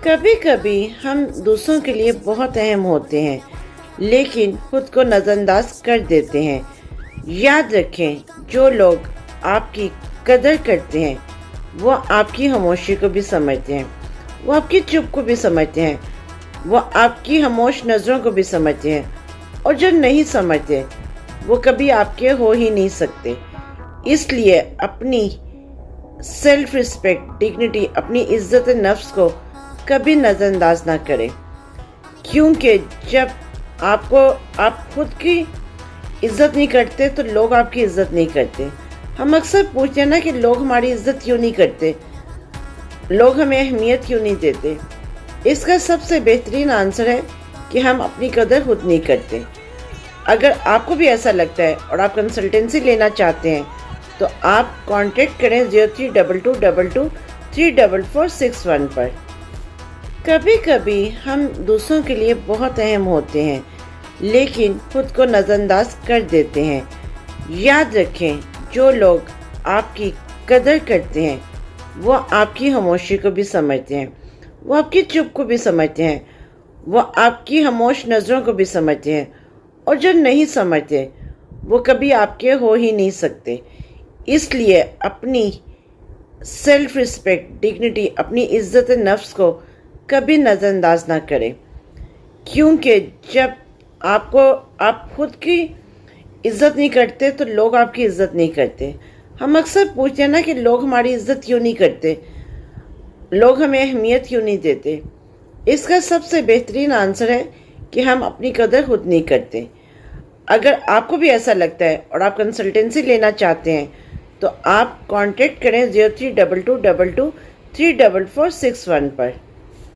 کبھی کبھی ہم دوسروں کے لیے بہت اہم ہوتے ہیں لیکن خود کو نظر انداز کر دیتے ہیں۔ یاد رکھیں، جو لوگ آپ کی قدر کرتے ہیں وہ آپ کی خاموشی کو بھی سمجھتے ہیں، وہ آپ کی چپ کو بھی سمجھتے ہیں، وہ آپ کی خاموش نظروں کو بھی سمجھتے ہیں، اور جو نہیں سمجھتے وہ کبھی آپ کے ہو ہی نہیں سکتے۔ اس لیے اپنی سیلف ریسپیکٹ، ڈگنیٹی، اپنی عزت نفس کو کبھی نظر انداز نہ کریں، کیونکہ جب آپ خود کی عزت نہیں کرتے تو لوگ آپ کی عزت نہیں کرتے۔ ہم اکثر پوچھتے ہیں نا کہ لوگ ہماری عزت کیوں نہیں کرتے، لوگ ہمیں اہمیت کیوں نہیں دیتے۔ اس کا سب سے بہترین آنسر ہے کہ ہم اپنی قدر خود نہیں کرتے۔ اگر آپ کو بھی ایسا لگتا ہے اور آپ کنسلٹنسی لینا چاہتے ہیں تو آپ کانٹیکٹ کریں 0322234461 پر۔ کبھی کبھی ہم دوسروں کے لیے بہت اہم ہوتے ہیں لیکن خود کو نظر انداز کر دیتے ہیں۔ یاد رکھیں، جو لوگ آپ کی قدر کرتے ہیں وہ آپ کی خاموشی کو بھی سمجھتے ہیں، وہ آپ کی چپ کو بھی سمجھتے ہیں، وہ آپ کی خاموش نظروں کو بھی سمجھتے ہیں، اور جو نہیں سمجھتے وہ کبھی آپ کے ہو ہی نہیں سکتے۔ اس لیے اپنی سیلف ریسپیکٹ، ڈگنیٹی، اپنی عزت نفس کو کبھی نظر انداز نہ کریں، کیونکہ جب آپ خود کی عزت نہیں کرتے تو لوگ آپ کی عزت نہیں کرتے۔ ہم اکثر پوچھتے ہیں نا کہ لوگ ہماری عزت کیوں نہیں کرتے، لوگ ہمیں اہمیت کیوں نہیں دیتے۔ اس کا سب سے بہترین آنسر ہے کہ ہم اپنی قدر خود نہیں کرتے۔ اگر آپ کو بھی ایسا لگتا ہے اور آپ کنسلٹنسی لینا چاہتے ہیں تو آپ کانٹیکٹ کریں 0322234461 پر۔